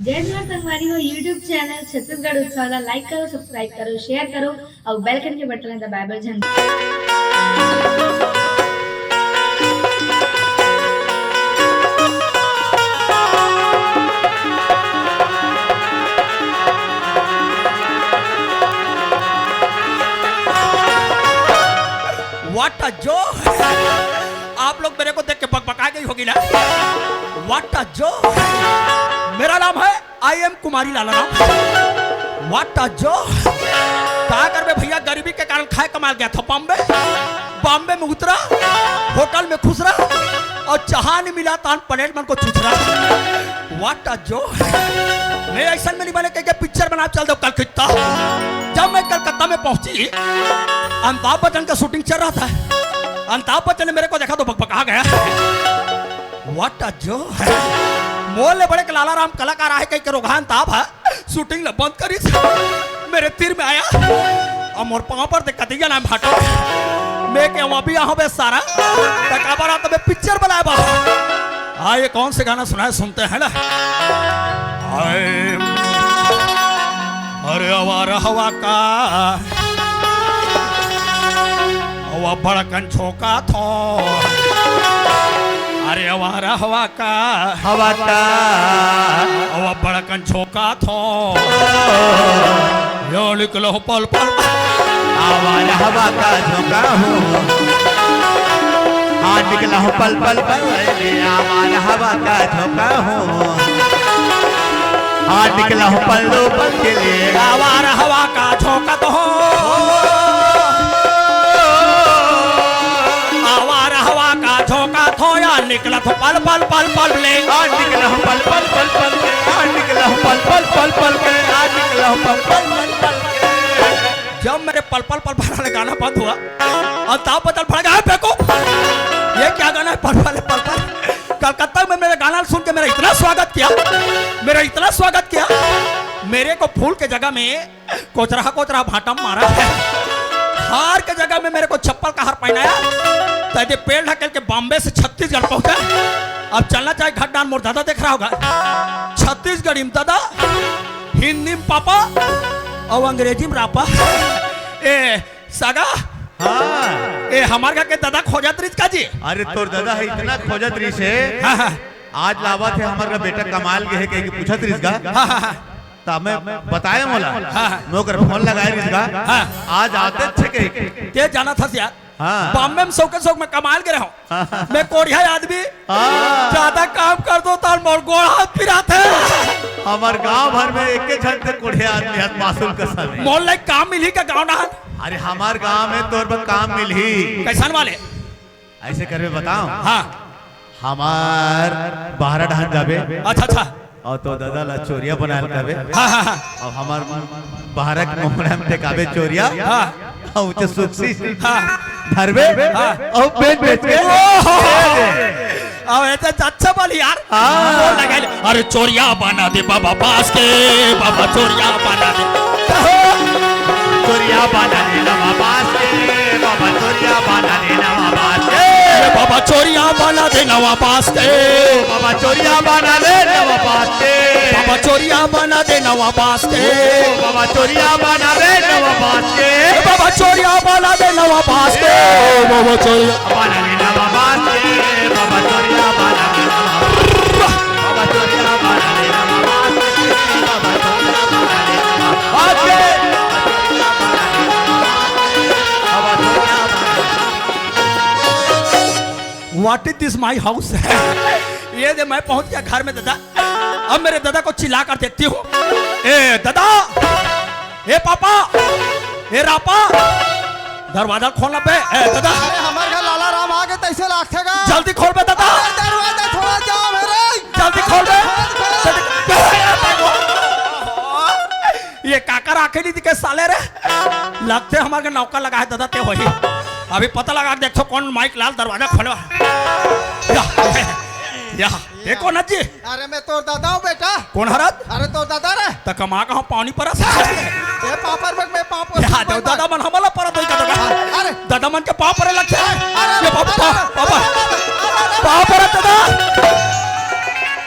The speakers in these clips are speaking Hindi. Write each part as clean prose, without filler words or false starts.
जय जवान संगवारी हो यूट्यूब चैनल छत्तीसगढ़ उत्सव लाइक करो, सब्सक्राइब करो, शेयर करो और बेल आइकन के बटन दबाए झन। व्हाट अ जो आप लोग मेरे को देख के बकबका गई होगी ना। व्हाट अ जो मेरा नाम है I am Kumari Lala Ram. What a जो क्या कर बे भैया, गरीबी के कारण खाए कमाल गया था बॉम्बे में उतरा, होटल में खुश रहा और चाहा नहीं मिला तान पलेट मन को छुछ रहा। व्हाट अ जो मैं ऐसा में नहीं बने कि पिक्चर बना चल दो कलकत्ता। जब मैं कलकत्ता में पहुंची, अमिताभ बच्चन का शूटिंग चल रहा था। अमिताभ बच्चन ने मेरे को देखा तो बकबका गया। व्हाट अ जो मोल ले बड़े लाला राम कलाकार आए कहीं के रोगा अमिताभ है शूटिंग ले बंद करी मेरे तीर में आया और मोर पांव पर दिक्कत ही ना भाटो मैं के वहां भी यहाँ बे सारा तकाबर आता मैं पिक्चर बनाया बा। हाँ ये कौन से गाना सुनाए सुनते हैं ना। अरे आवारा हवा का हवा भड़कन छोका थो। अरे आवारा हवा का हवा भड़कन छोका थो। यो निकलो पल पल आवारा हवा का झोंका हो, हाँ निकला हो पल पल पल। आवारा हवा का झोंका हो, हाँ निकला हो पल दो पल के लिए। आवारा हवा का झोंका तो हो, आवारा हवा का झोंका थो या निकला तो पल पल पल पल ले। निकला हो पल पल पल पल के, निकला हो पल पल पल पल के, निकला हो पल पल पल पल के। जब मेरे पल पल पल पल वाले गाना बंद हुआ और ताप बदल पड़ गया फेंको। ये क्या गाना है पल पल पल पल। कलकत्ता में मेरे गाना सुन के मेरा इतना स्वागत किया, मेरे को फूल के जगह में कोचरा भाटा मारा है। हार के जगह में मेरे को चप्पल का हार पहनाया। तो पेड़ ढकेल के बॉम्बे से छत्तीसगढ़ पहुंचा। अब चलना चाहे घट डाल मोर दादा देख रहा होगा। छत्तीसगढ़ में दादा, हिंदी में पापा और अंग्रेजी में रापा। ए सगा हाँ ए हमारे घर के दादा खोजत रिच का जी। अरे तोर दादा है इतना खोजत रही से। हाँ हाँ आज लावा थे हमारा बेटा कमाल के है कि पूछत रही का। हाँ हाँ तो मैं बताया मोला हाँ। मैं ओकर फोन लगाए रही का। हाँ। आज आते थे के ते जाना था यार। हाँ। बॉम्बे में शौक में कमाल के रहा हूँ। मैं कोढ़िया आदमी हाँ। ज्यादा काम कर दो तो मोर गोड़ हाथ फिराते। हमार गांव भर में एक झन से कोढ़े आदमी हाथ मासूल का समय। मोल लाइक काम मिली का गाँव ना। अरे हमार गांव में तोर पर काम मिली कैसान वाले ऐसे करवे बताओ। हाँ हमार बाहर ढान जाबे अच्छा और तो दादा ला चोरिया बनाल करबे। हाँ हाँ हाँ और हमार बाहर मोहरा में काबे चोरिया हाँ और उचे सुक्सी हाँ धरबे हाँ। और बेच बेच के अब ऐसे अच्छा बोल यार। हाँ। बोल लगा ले। अरे चोरिया बना दे बाबा पास के, बाबा चोरिया बना दे। चोरिया बना देना बाबा से, बाबा चोरिया बना देना बाबा से। बाबा चोरिया बना दे नवा पास के, बाबा चोरिया बना देना बाबा से। बाबा चोरिया बना दे नवा पास के, बाबा चोरिया बना देना बाबा से। बाबा चोरिया बना दे नवा पास के, बाबा चोरिया बना देना बाबा से, बाबा चोरिया बना देना बाबा चोरिया बना देना बाबा से, बाबा चोरिया बना देना बाबा से। What is this my house है। ये दे मैं पहुंच गया घर में दादा। अब मेरे दादा को चिल्ला कर देखती हूँ। ए दादा, ए पापा, ए रापा, दरवाजा खोलना पे। ए दादा हमारे घर लाला राम आ गए तैसे लागतेगा। जल्दी खोल बे दादा, दरवाजा थोड़ा जाओ मेरे। जल्दी खोल बे। ये काकर आके नहीं दिखे साले रे। लगते हमारे घर नौकर लगा है दादा ते वही। अभी पता लगा देखो कौन माइक लाल दरवाजा खोलवा। या देखो ना जी। अरे मैं तोर दादा हूँ बेटा। कौन हरत? अरे तोर दादा रे। त कमा का पानी पर ये पापर बग में पापर। या देव दादा मन हमला पर तो का अरे दादा मन के पाप पर लगते हैं। अरे ये पापा पापा पर दादा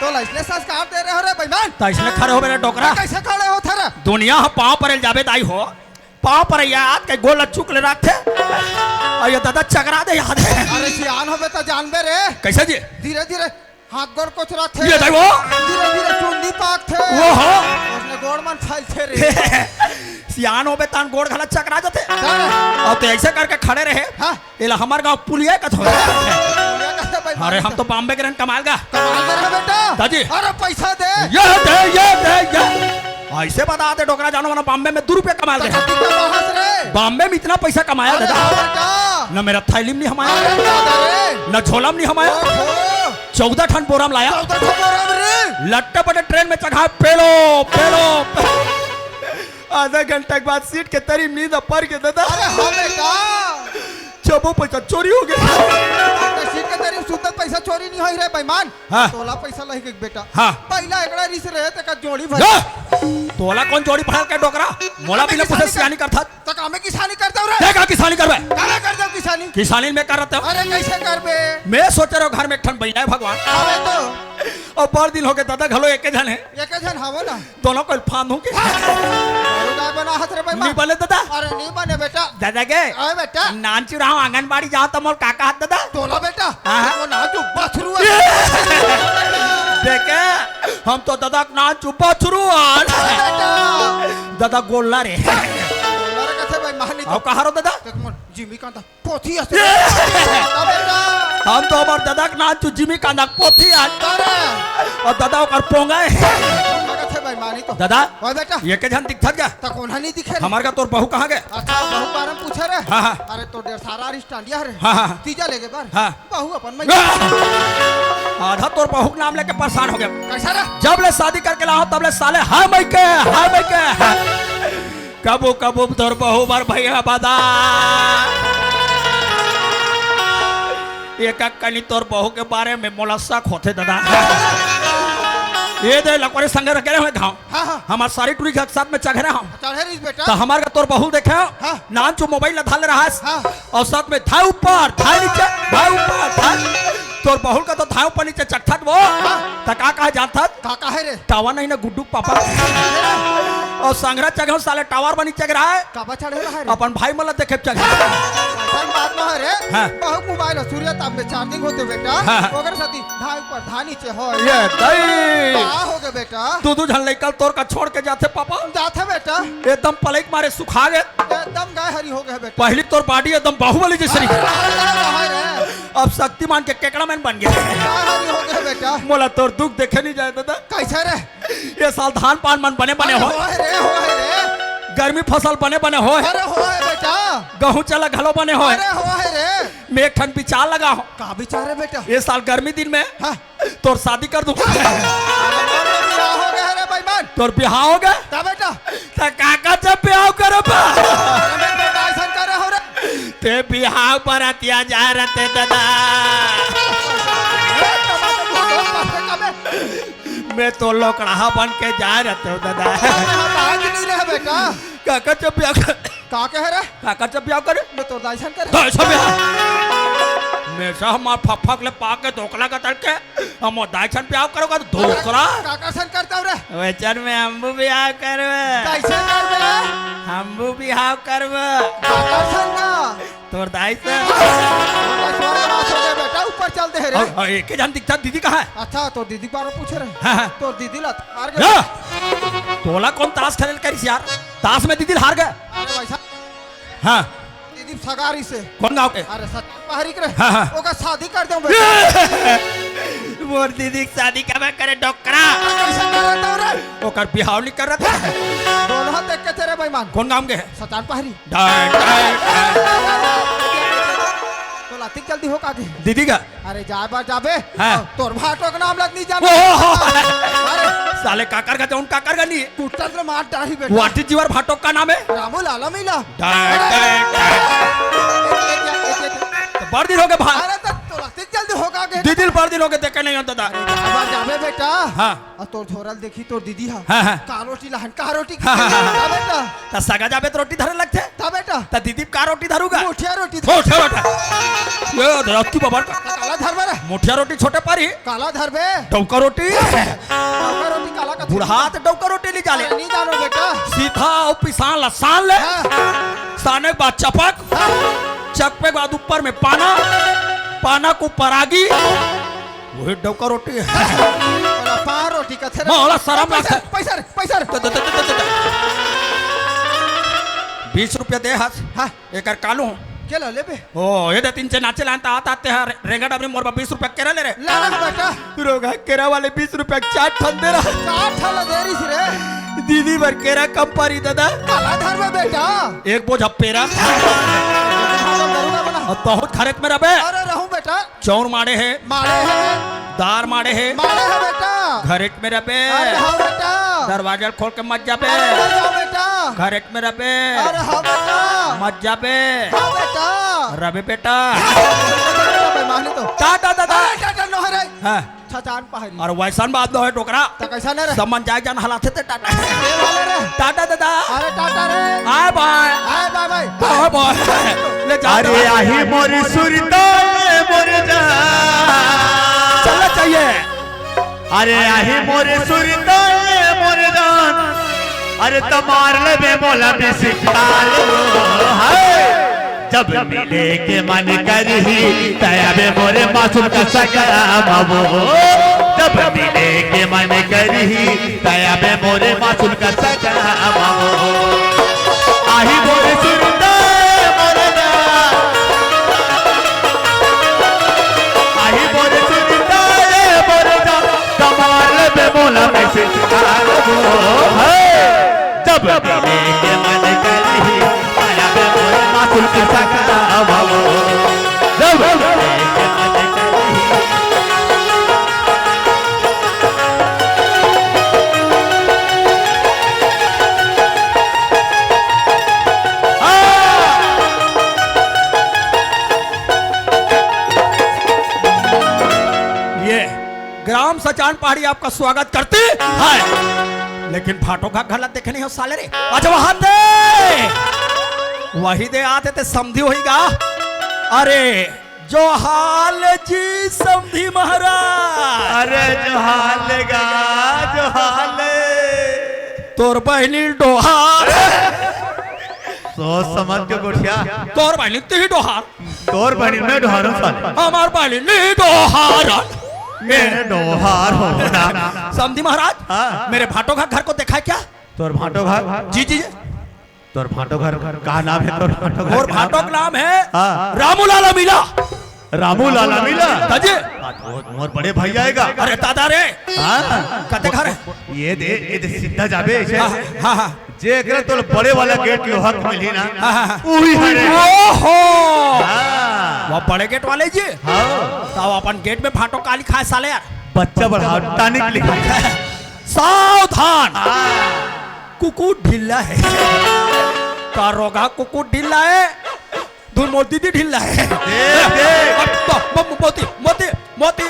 तो इसलिए संस्कार दे रहे हो रे बेईमान। तो इसने खड़े हो मेरे डोकरा कैसे खड़े हो थे रे दुनिया हम पाँव पर जाबे दाई हो पाँव पर याद के गोल चुक ले रखे और ये दादा चकरा दे याद है अरे सियान हो तो जानबे रे कैसे जी धीरे धीरे हाथ गोड़ कोच रहा थे ये दाई वो धीरे धीरे चुंडी पाक थे वो हो उसने गोड़ मन फैल थे रे सियान हो तान गोड़ गला चकरा जाते अरे और तो ऐसे करके खड़े रहे हाँ इला हमार गांव पुलिया का थोड़ा ये कैसे भाई अरे हम तो बॉम्बे के रहन कमाल का कमाल कर रहा बेटा दादी। अरे पैसा दे ये ऐसे बता दे डोकरा जानो वाला बॉम्बे में 2 रुपए कमा दे तकती का बहस रे बॉम्बे में इतना पैसा कमाया अरे दादा हाँ बेटा न मेरा थैलीम नहीं हमाया अरे दादा रे न झोलाम नहीं हमाया ओहो 14 ठन बोराम लाया चौदह खबर रे लट्टे पटे ट्रेन में चढ़ा पेलो पेलो आधा घंटा के बाद सीट के तरी नींद पर के दादा अरे हाँ बेटा चबो पैसा चोरी हो गया तो सीट के तेरी सुतत पैसा चोरी नहीं होई रे बेईमान हाँ। तोला पैसा लही के बेटा हाँ। पहला एकड़ा रिस रहे ते का जोड़ी भर जा! तोला कौन जोड़ी पढ़ा के डोकरा मोला भी पूछे सियानी करता तक हमें किसानी करते हो रे देखा किसानी करवे काहे कर दो किसानी किसानी में कर रहा अरे कैसे करबे मैं सोच रहा हूँ घर में एक ठन बहिना है भगवान हमें तो और बड़ दिन हो गए दादा घलो एक जन है एक जन हवो ना दोनों को फान हूँ दारू बना हाथ रे नहीं बेईमान बोले दादा अरे नहीं बने बेटा दादा के अरे बेटा नान चुराओ आंगनबाड़ी जाओ तो मोर काका हाथ दादा तोला बेटा हाँ। वो ना जो बथरू देखे हम तो दादा के नान चुपा चुरुआन बेटा दादा गोल्ला रे तोला रे कैसे बेईमान नहीं अब कहा रो दादा देख मन जिमी कांदा पोथी हसे बेटा हम तो हमार दादा के नान चु जिमी कांदा पोथी आन अरे और दादा ओकर पोंगा है कैसे बेईमानी तो दादा ओए बेटा ये के जन दिखत गया तक उन्हें नहीं दिखे रे। हमार का तोर बहू कहाँ गए अच्छा बहू बारम पूछे रे हाँ, हाँ। अरे तो डेढ़ सारा रिस्टांडिया रे हाँ, हाँ। तीजा लेके बार हाँ। बहू अपन में आधा तोर बहू के नाम लेके परेशान हो गया कैसा रे जब ले शादी करके लाओ तब ले साले हाय मैके कबू कबू तोर बहू बार भैया बादा एक कनी तोर बहू के बारे में मोला शक होते दादा ये दे लकड़े संगे रखे हुए गाँव हाँ हाँ हमार सारी टूरी के साथ में चढ़े हम चढ़े रही बेटा तो हमार का तोर बहू देखे हाँ। नान चो मोबाइल धाल रहा है हाँ। और साथ में था ऊपर था नीचे था ऊपर था तोर बहू का तो था ऊपर नीचे चट्ठट वो तका कहा जानता काका है रे टावर नहीं ना गुड्डू पापा और संग्रह जगह साले टावर बनी चग रहा है काबा चढ़े रहा है रे अपन भाई मला देखे चग ऐसा बात ना है रे हाँ। बहू मोबाइल सूर्य ताप में चार्जिंग होते बेटा हाँ। ओकर साथी धाई ऊपर धा नीचे हो ये दई का हो गए बेटा तू झन लेकल तोर का छोड़ के जाते पापा जाते बेटा एकदम पलक मारे सुखा गए एकदम गाय हरी हो गए बेटा पहली तोर बॉडी एकदम बाहुबली जैसी कहाँ रे अब शक्तिमान के केकड़ा मैन बन गया गाय हरी हो गए बेटा मोला तोर दुख देखे नहीं जाए दादा कैसे रे ये साल धान पान मन बने बने हो हो रे गर्मी फसल बने बने हो अरे हो है बेटा गहूं चला घलो बने हो अरे हो है रे मैं एक ठन बिचार लगा हो का विचार है बेटा ये साल गर्मी दिन में हाँ तोर शादी कर दूं हो गया रे बेईमान तोर बिहाव हो गया ता बेटा तो काका जब बिहाव करो अरे बेटा ऐसा करे हो रे ते बिहाव पर अतिया जा रहे दादा मैं तो लोकड़ा बन के जा रहे हो दादा आज नहीं रहे बेटा काका जब बिहाव कर का कह रे काका जब बिहाव करे मैं तो दाइसन करे तो ऐसा बिहाव मैं सा हमार फफक ले पाके धोकला का तड़के हम दाइछन बिहाव करोगा तो धोकला का करसन करता रे वेचन में हमबू बिहाव करवे कैसे करबे हमबू बिहाव करवे का करसन ना तोर दाइछन स्वर्गवास हो गए बेटा ऊपर चल दे रे और एक ही जान दिखता दीदी कहाँ है अच्छा तो दीदी बारे पूछे रे हाँ, हाँ। तो दीदी लत हार या! गए तोला कौन ताश खेल करिस यार ताश में दीदी हार गए अरे वैसा हाँ दीदी सगारी से कौन गाँव के अरे सच पहरी करे हाँ, हाँ। ओका शादी कर दूं बेटा मोर दीदी की शादी कब करे डॉक्टरा कैसे करता रे ओकर बिहाव नहीं कर रहा था दोनों देख के तेरे बेईमान कौन गाँव के है सचान पहरी डाय, डाय, डाय। तो लातिक जल्दी हो कागे दीदी का अरे जाए बार जाबे हाँ। तोर भाटो का नाम लग नहीं जान ओहो! अरे साले काकर का जौन काकर का नहीं है टूटा तो मार डाही बेटा व्हाट इज योर भाटो का नाम है रामू लाला मिला डाय, डाय, डाय। तो बड़ दिन हो गए भाई अरे तो लातिक जल्दी होगा के दीदी पर दिन हो गए देखे नहीं होता था आवाज जाबे बेटा हाँ और तोर झोरल देखी तोर दीदी हा हाँ का रोटी लहन का रोटी हाँ, हाँ, हाँ। का बेटा ता सगा जाबे तो रोटी धरे लगते का बेटा ता दीदी का रोटी धरूगा मुठिया रोटी छोटे रोटी ये धरती बाबा का काला धरबे रे मुठिया रोटी छोटे पारी काला धरबे डौका रोटी का रोटी काला का बुढ़ात डौका रोटी ले जाले नहीं जानो बेटा सीधा और पिसान ला सान ले हाँ, साने के बाद चपक हाँ, चकपे के बाद ऊपर में पाना को परागी वही डौका रोटी है वाला पा रोटी का थे मोला शरम पैसा लगता पैसा रे, पैसा रे। 20 रुपया दे हाथ हाँ एक कालू के ला लेबे ओ ये दे तीन से नाचे लानता आते हैं रेंगड़ अपने मोर 20 रुपया केरा ले रे ला बेटा रोगा केरा वाले 20 रुपया चाट ठन दे रहा का ठला देरी से रे दीदी भर केरा कम पारी दादा काला धरबे बेटा एक बोझ पेरा दरुगा बना और बहुत खरीद में रबे अरे रहूं बेटा चौर मारे है मारे है दार मारे है बेटा घरेट में रबे अरे हाँ बेटा दरवाजा खोल के मत जाबे अरे हाँ बेटा घरेट में रबे अरे हाँ बेटा मत जाबे हाँ बेटा रबे बेटा मानी तो टाटा दादा अरे टाटा न रे हाँ छचान पहाड़ी और वैसा बात दो है टोकरा त कैसा न रे समन जाए जान हलाते थे टाटा ए वाले रे टाटा दादा अरे टाटा रे आए bye hi bye bye bye bye ले जा अरे आही मोर सुरता मोर जान चलना चाहिए अरे आही मोर सुरता मोर जान अरे तमार ले बोला बिस्काल हाय जब मिले के मन करही तयाबे मोरे मासूम का सकरा बाबू जब मिले के मन करही तयाबे मोरे मासूम का सकरा बाबू आही मोरे सुरता मोरे जान आही मोरे सुरता मोरे जान तमार ले बोला बिस्काल जब मिले के मन करही तयाबे मोरे मासूम का सकरा बाबू जब मिले के मन करही ये ग्राम सचान पहाड़ी आपका स्वागत करते है लेकिन फाटो का गलत देखे नहीं हो साले रे अच्छा वहां दे वही दे आते थे समझी होगा अरे जो हाल जी समझी महाराज अरे जो हालेगा जो हाले तोर बहनी डोहार सोच समझ के गोठिया तोर बहनी ती डोहार तोर बहनी में ढोहारो साले हमार बहनी डोहार मेरे डोहार होना समझी महाराज हाँ। मेरे भाटो का घर को देखा है क्या तोर भाटो घर जी जी तोर भाटो घर का नाम है तोर भाटो घर और भाटो का नाम है हाँ। रामूलाला मीला रामू लाला मिला दादी मोर बड़े भाई आएगा अरे दादा रे हाँ कते घर है ये दे सीधा जाबे ऐसे हाँ हाँ हाँ जे एकरा तोर बड़े वाला गेट लोहा के मिली ना हाँ, हाँ। उही है रे ओहो हाँ वो बड़े गेट वाले जी हाँ तो अपन गेट में फाटो काली खाए साले यार बच्चा बढ़ा टानिक लिखा है सावधान कुकुर ढीला है कारोगा कुकुर ढीला है धुन मोती दी ढीला है अब तो मोती मोती मोती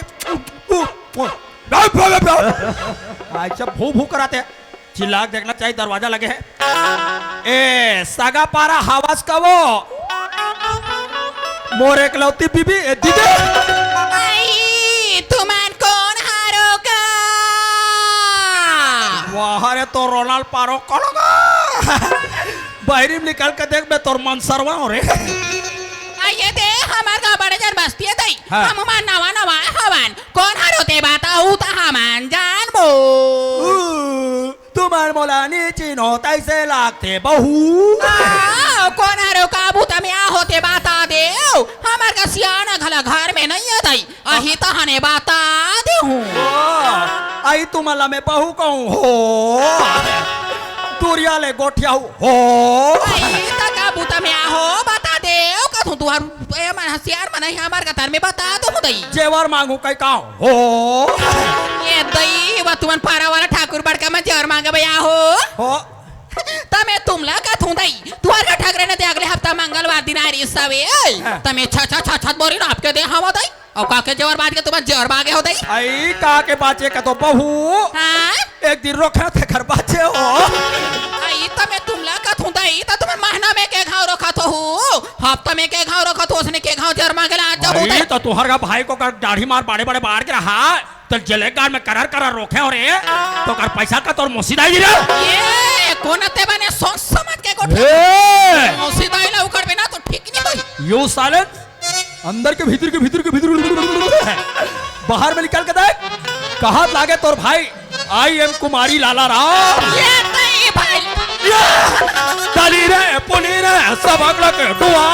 अच्छा भू भू कराते हैं चिल्ला देखना चाहिए दरवाजा लगे है ए सागा पारा हवास का वो मोर एकलौती बीबी ए दीदी तुमान कौन हारोगा वाह रे तो रोनाल्ड पारो करोगा बाहरी में निकल के देख मैं तोर मन सरवा हो रे ये दे हमार का बड़े जन बस्ती है दई हाँ। हम मान नवा नवा हवन कौन हारोते बताऊ ता हमान जान बो तुम्हार मोलानी चिन्हो तैसे लागते बहू कौन हारो काबू तमे आ होते बता दे हमार का सियाना घला घर में नहीं है दई अही तहने बता दे हूं आई तुम्हारा मैं बहू कहूँ हो तुरिया ले गोठिया हो अही ता काबू तमे आ हो बता दे कथू तुहार ए मन हसियार मन हमार का तर में बता दो दई जेवर मांगू कई का हो ये दई व तुमन पारा वाला ठाकुर बड़का में जर मांगे भैया हो हो तमे तुमला का थू दई तुहार का ठाकरे ने ना ते अगले हफ्ता मंगलवार दिन आ रही सवे हाँ। तमे छत बोरी ना आपके दे हम दई और काके जवर बात के तुम जवर बागे हो दई आई का के बाचे का तो बहू हां एक दिन रोका थे घर बाचे हो आई तमे तुमला का थुंदा ई त तुम महीना में के घाव रखा तो हो हफ्ता में के घाव रखा तो उसने के घाव जर मांगे ला जब आई तो तुहर का भाई को कर दाढ़ी मार बड़े बड़े बाहर के रहा तो जलेगार में करार रोके हो रे तो कर पैसा का तोर मुसीदा ही रे ये कोनते बने सोच समझ के को ए मुसीदा इला उखड़ बिना तो ठीक नहीं भाई यू साइलेंस अंदर के भीतर बाहर में निकल के देख कहाँ लागे तोर भाई आई एम कुमारी लाला राम ये तई भाई दली रे पुनी रे सब अगला के डुआ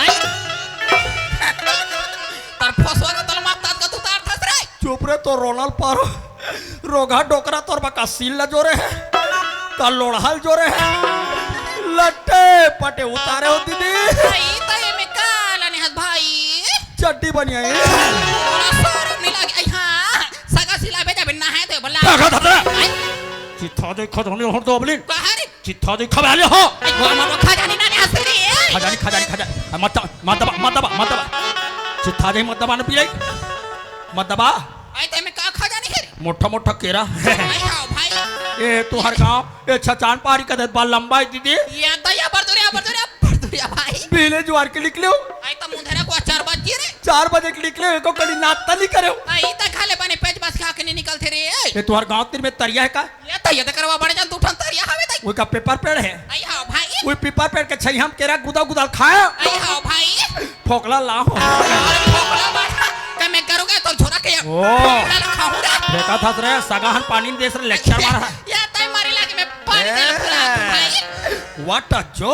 आई तर फसवा का तल मारता का तू तार थस रे चुप रे तो रोनल पारो रोगा डोकरा तोर बका सील जोरे है का लोड़हल जोरे है लट्टे पटे उतारे हो दीदी आई तई में काला ने भाई चड्डी बनी आई बड़ा शर्म नहीं लगे आई हां सगा सिला बेटा बिना है तो बल्ला का धतरा आई चिट्ठा दे खतरनी हो तो बलिन कहानी चिट्ठा दे खबाले हो आई वो मारो खा जानी ना ने हंस रही है खजानी मत दबा चिट्ठा दे मत दबा न पिलाई मत दबा आई ते में का खा जानी है मोटा केरा आई हां भाई ए तू हर गांव ए छचान पारी का दे बाल लंबाई दीदी ये तो या बरदुरिया भाई पहले ज्वार के निकले आई तो मुंधरा को 4 बजे रे 4 बजे के निकले को कभी नाश्ता नहीं करे आई तो खाले बने पेज बस खा के नहीं निकलते रे ए तू हर गांव तीर में तरिया है का ये तो ये तो करवा बड़े जान तू ठन तरिया हवे तई वो का पेपर पेड़ है आई हां भाई वो पेपर पेड़ के छई हम केरा गुदा खाए आई हां भाई फोकला ला हो अरे फोकला बाटा के मैं करूंगा तो छोरा के ओ खाऊंगा देखा था रे सगाहन पानी में देश रे लेक्चर मारा या तई मारे लागे मैं पानी दे भाई व्हाट अ जो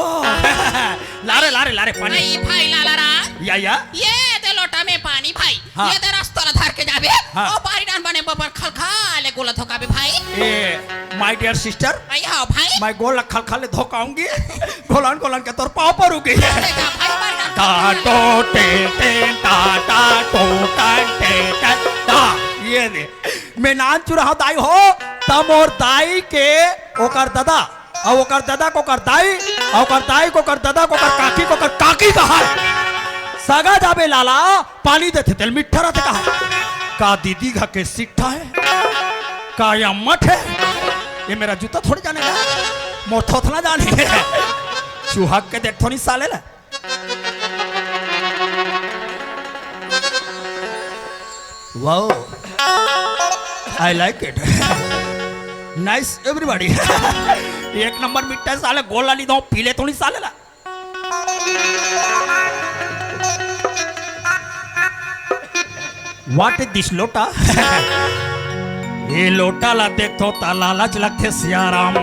लारे पानी आई भाई लाला रा या ये दे लोटा में पानी भाई हाँ। ये दे रास्ता धर के जाबे हाँ। ओ बारी डान बने बबर खलखाले गोला धोकाबे भाई ए माय डियर सिस्टर आई हां भाई मैं गोल खल धोकाऊंगी गोलन के तोर पाँव पर उगी देखा भाई बारी डान टा टो टे टा टा टो टे टा ये दे मैं नान चुराहा दाई हो तम और दाई के ओकर दादा और ओकर दादा को कर दाई और ओकर दाई को कर दादा को कर काकी कहा सगा जाबे लाला पानी देते तेल मिठा रहते कहा का दीदी घा के सिट्ठा है का या मठ है ये मेरा जूता थोड़ी जाने का मोर थोथना जाने चूहक के देख थोड़ी साले ला wow I like it nice everybody एक नंबर मिट्टा साले गोल ला ली दो पीले थोड़ी साले ला व्हाट इज दिस लोटा ये लोटा ला देखो ता लालच लगते सियाराम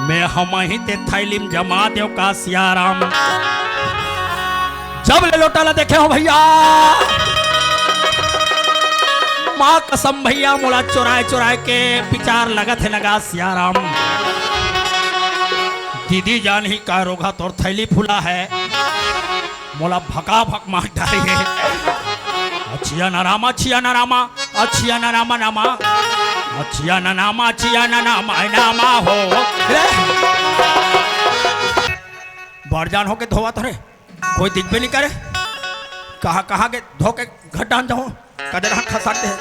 मैं हम ही ते थैलीम जमा देव का सियाराम जब ले लोटा ला देखे हो भैया माँ कसम भैया मोला चुराए के विचार लगत है लगा सियाराम दीदी जान ही का रोगा तोर थैली फूला है मोला भका भक मार डाली है अच्छिया नामा नामा हो बढ़ जान होके धोवा तो रे कोई दिख भी नहीं करे कहाँ के धो के घट डाल जाओ कदर हाथ खसाते हैं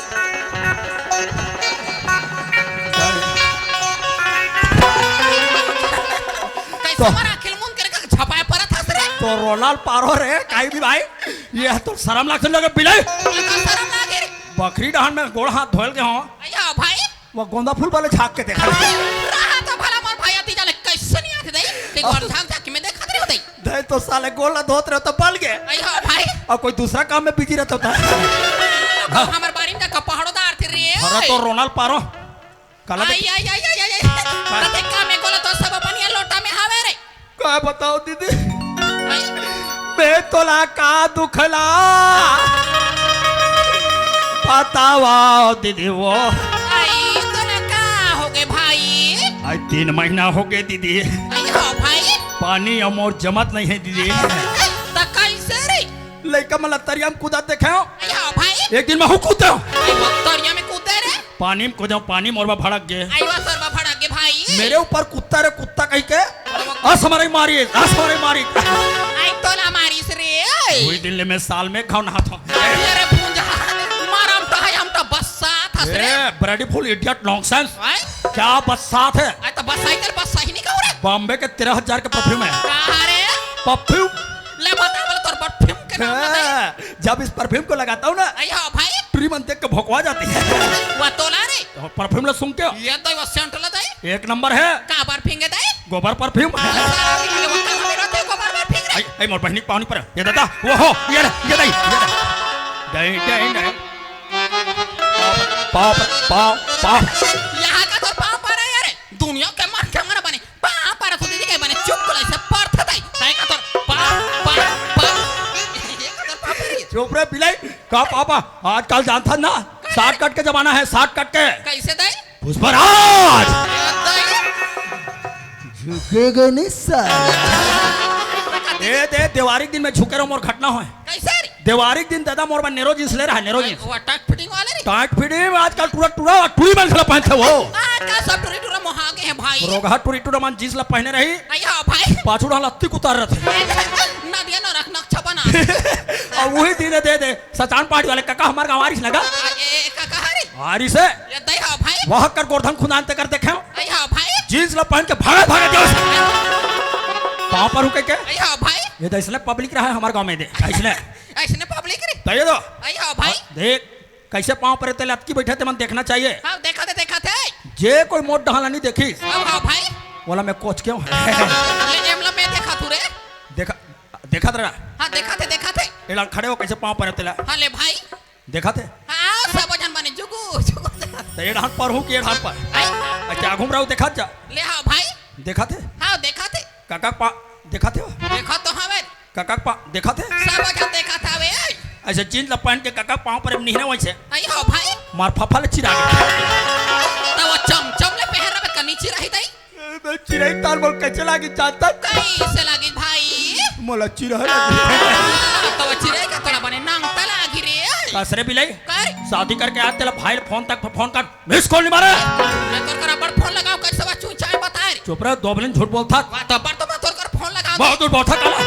कैसे मारा खिलमुन करके छपाए परत हंस रे तो रोलाल पारो रे काई भी भाई ये तो शर्म लगते लगे बिलाई इनका शर्म लागे रे बकरी डहान में गोड़ हाथ धोल के हो अया भाई वो गोंदा फूल वाले झाक के देखा रहा तो भला मोर भाई आती जाने कैसे नहीं आते दई ते गोर झाक झाक में देखत रे होतई दे तो साले गोला धोत रहे तो बल गए अया भाई और कोई दूसरा काम में बिजी रहता था हमर बारी में का पहाड़ो दार थे रे अरे तो रोनाल पारो काला आई आई आई आई आई ते काम में गोला तो सब अपन लोटा में हावे रे क्या बताओ दीदी आई मैं तोला का दुखला बतावा दीदी वो आई तोला का हो गए भाई आज 3 महीना हो गए दीदी अया भाई पानी अमोर जमत नहीं है दीदी त कैसे रे लड़का मला तरिया में कूदा देखे हो अया भाई एक दिन में हूँ कूदते हो आई बक्तरिया में कूदे रे पानी में कूदो पानी मोरबा भड़क गए आइवा सरबा फड़ा के भाई मेरे ऊपर कुत्ता रे कुत्ता कह के असमरे मारी आई तोला मारिस रे वही दिन में साल में खाओ नहा था अरे पूंजा मारम तो है हम तो बसात हस रे ए ब्रेडी फुल इडियट नॉनसेंस आई क्या बसात है आई तो बस साइकिल बस सही नहीं कहू रे बॉम्बे के 13,000 के परफ्यूम है कहां रे परफ्यूम ले बता बोले तोर परफ्यूम के नाम बता जब इस परफ्यूम को लगाता हूँ ना आई हां भाई ट्री मन देख के भोकवा जाती है वो तोला रे तो परफ्यूम ला सुन के ये तो वो सेंट ला दई एक नंबर है का परफ्यूम के दई गोबर परफ्यूम ये वो का मेरा ते को बार फिंग रे आई मोर बहनी पानी पर ये दादा वो हो ये दई पाप यहाँ का तो पाप पर है यार दुनिया के मन के मन बने पाप पर तो दीदी के बने चुप को ऐसे पर्थ दई ताई का तो पाप ये का तो पाप है चुप रे बिलाई का पापा आजकल जानता ना शॉर्टकट के जमाना है शॉर्टकट के कैसे दई पुष्पराज झुकेगा नहीं साला। दे दिवाली दिन में झुके रहो मोर घटना हो कैसे रे दिवाली दिन दादा मोर बन नेरो जींस ले रहा है नेरो जींस वो टक फिटिंग वाले रे टाइट फिटिंग आजकल टूरा टूरी मन खला पहनते वो आजकल सब टूरी टूरा मोहागे हैं भाई रोगा टूरा मन जींस ला पहने रही अయ్యా भाई पाछू डाला लत्ती उतार रहे थे ना दिया ना रखना छपना और वही दिन दे सचान पार्टी वाले काका हमारे गाँव आरिस लगा ये का कहा रे आरिस है ये दई हां भाई वहाँ कर गोर्धन खुदानते कर देखे अయ్యా भाई जींस ला पहन के भागे जाओ पाँव पर हुके के अయ్యा भाई ये तो इसलिए पब्लिक रहा है हमारे गाँव में दे इसलिए ऐसने पब्लिक रे तो ये दो अయ్యా भाई देख कैसे पाँव पर तेल अटकी बैठे थे मन देखना चाहिए हां देखा थे जे कोई मोट डहाला नहीं देखी हां भाई बोला मैं कोच क्यों ये एमला में देखा तू रे देखा तेरा हां देखा थे एला खड़े हो कैसे पाँव पर तेला हां ले भाई देखा थे हां सब जन बने जुगु तो ये ढाल पर हूँ कि ये ढाल पर आई क्या घूम रहा हूँ देखा जा ले हां भाई देखा थे हां देखा थे काका पा देखा थे देखा तो हमें काका पा देखा थे सब जन देखा था वे ऐसे जींस ला पहन के काका पाँव पर नहीं ना वैसे अయ్యా भाई मार फफा ले चिरा तो वो चमचम ले पहन रहा नीचे रही दई चिराई तार बोल कैसे लागी चाहता कैसे लगी भाई मोला चिरा तो वो चिरे का तोला बने नांग तला गिरे कसरे बिलाई कर शादी करके आज तेरा भाई फोन कर मिस कॉल नहीं मारे मैं तोर कर बड़ फोन लगाओ कैसे बा चूचाए बता रे चुप रहे 2 बिलियन झूठ बोलता वा तो बड़ तो मैं तोर कर फोन लगा बहुत दूर बहुत काला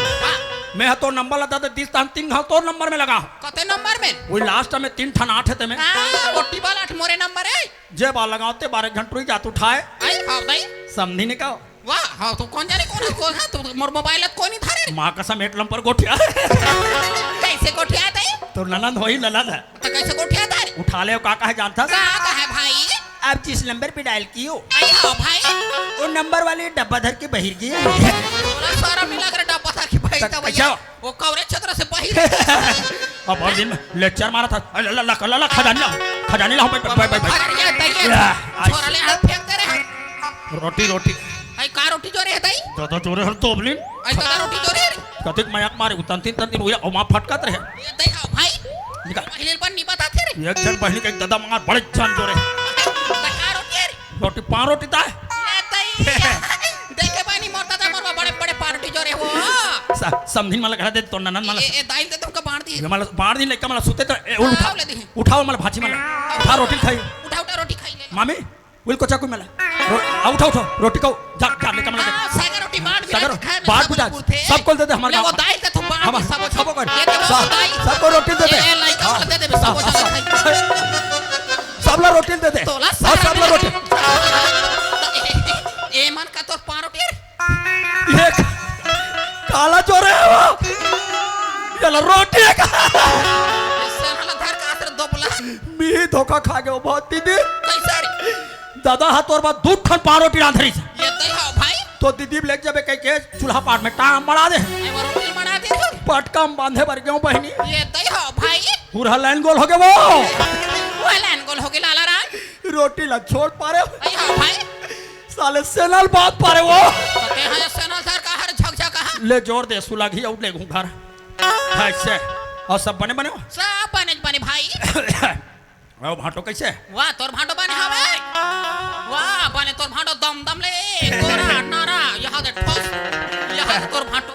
मैं तो नंबर लगा दे 3 हाँ तो नंबर में लगा कते नंबर में वही लास्ट में 3 ठन 8 है मैं हां वो टिबल 8 मोरे नंबर है जे बाल लगाते 12 घंटे जात उठाए आई हां दई समझी नहीं का वाह हां तो कौन जाने कौन है तो मोर मोबाइल कोई नहीं था रे माँ कसम 8 नंबर गोठिया कैसे कोठिया दई तो ननंद वही ननंद है तो कैसे कोठिया था रे उठा ले काका है जानता का है भाई आप जिस नंबर पे डायल की हो आई हां भाई वो नंबर वाले डब्बा धर के बहिर गई बोला सारा मिला कर डब्बा था कि भाई तक तो कैसा? वो कवरेज छत्र से बाहर अब और दिन में लेक्चर मारा था अल्लाह खजानी ला भाई अरे ये दई छोरा ले हाथ फेंक दे रे रोटी आई का रोटी जोरे है दई दादा चोरे हर तो बलिन आई तो रोटी जोरे रे कतिक मयाक मारे उतन तीन हुई और मां फटकत रहे ये दई हां भाई निकाल पहले पर नहीं बता थे रे एक जन बहनी के दादा मार बड़े जान जोरे का रोटी रे रोटी 5 रोटी था ये दई देखे पानी मोरता था मोर बड़े पार्टी जोरे हो समझिन मला घरा दे तो ननन मला ये दाइल दे तुमको बांट दी मला बाढ़ दिन लेके मला सुते तो उठाओ ले दी उठाओ मला भाजी मला उठा रोटी खाई उठा रोटी खाई ले मामी विल को चाकू मला उठा रोटी को जा लेके मला सागर रोटी बांट भी सागर खाए बाढ़ बुझा सबको दे दे हमारे ले वो दाइल दे तुम बांट हम सब सबको कर ये दे वो दाइल सबको रोटी दे दे ये लाइक दे दे सब खाई सबला रोटी दे दे तोला और सबला रोटी ए मन का तोर 5 रोटी रे ये काला चोरे है वो चलो रोटी का साला धर का असर दोपला मी धोखा खा गयो बहुत दीदी कैसे रे दादा हाथ और बात 2 ठन 5 रोटी रांधरी ये दई हां भाई तो दीदी लेके जाबे कह के चूल्हा पाट में टांग मड़ा दे ए वो रोटी बना दे पटका में बांधे बर गयो बहनी ये दई हां भाई पूरा लाइन गोल हो गया वो लाइन गोल हो गई लाला राम रोटी ला छोड़ पारे आई हां भाई साले सेनल बात पारे वो कते हैं सेना सर का हर झकझक कहा ले जोर दे सुला घी आउट ले घर ऐसे और सब बने सब बने भाई वो भाटो कैसे वाह तोर भांडो बने हवे वाह बने तोर भांडो दम ले गोरा नारा यहां दे ठोस यहां तोर भांडो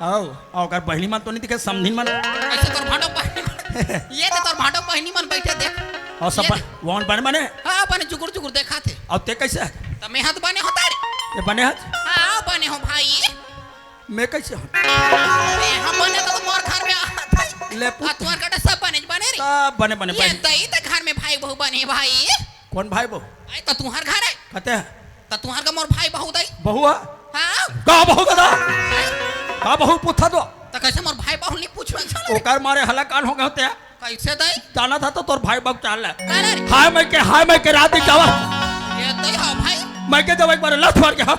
आओ अगर बहनी मन तो नहीं दिखे समझिन मन ऐसे तोर भांडो बहनी ये तो तोर भांडो बहनी मन बैठे देख और सब वन बने हां बने जुगुर जुगुर देखा थे और ते कैसे है तो मैं हाथ बने होता रे ये बने हाथ हाँ बने हो भाई मैं कैसे हूँ मैं हम बने तो मोर घर में ले तुम्हार कटा सब बने रे सब बने बने ये दई तो घर में भाई बहू बने भाई कौन भाई बहू आई तो तुम्हार घर है कहते हैं तो तुम्हार का मोर भाई बहू दई बहू है हाँ का बहू कदा का बहू पूछा दो तो कैसे मोर भाई बहू नहीं पूछवा चल ओकर मारे हलाकान हो गए होते हैं कैसे दई जाना था तो तोर भाई बहू चाल है करे रे हाय मैं के रात जावा ये दई हो भाई मैं के जब एक बार लठ मार के हम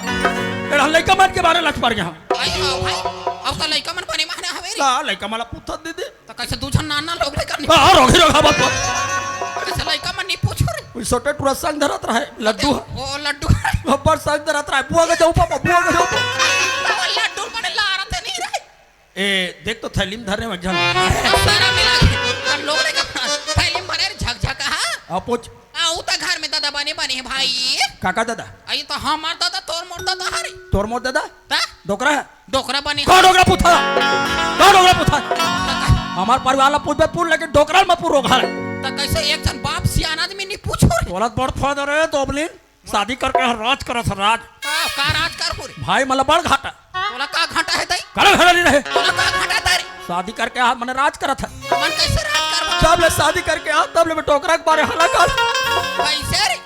एड़ा लइका मन के बारे लठ मार के हम आई हो भाई अब तो लइका मन बने माने हवे रे ला लइका मला पूछा दे दे तो कैसे दूसरा नाना लोग रे करनी हां रोगा बात कैसे लइका मन नहीं पूछो रे कोई छोटे टूरा संग धरत रहे लड्डू ओ लड्डू ऊपर संग धरत रहे बुआ के जाऊ पापा बुआ के जाऊ तो लड्डू बने ला रहे नहीं रे ए देख तो थैली में धरने में जल सारा मिला के लोग रे का थैली में भरे झकझक हां आ पूछ आऊ तो घर में दादा बने बने है भाई काका दादा आई तो हमार दादा तोर मोर दादा हरे तोर मोर दादा ता डोकरा है डोकरा बने कौन डोकरा पूछा हमार परिवार ला पूछ पूछ लेकिन डोकरा में पूरो घर तो कैसे एक जन बाप सियान आदमी नहीं पूछो रे बोलत बड़ फादर है दोबलिन शादी करके राज करत राज का राज कर पूरे भाई मला बड़ घाटा तोला का घाटा है दई करे घरे नहीं रहे तोला का घाटा तारे शादी करके आ मैंने राज करत है मन कैसे राज कर जब ले शादी करके आ तब ले मैं टोकरा के बारे हलाकान कैसे रे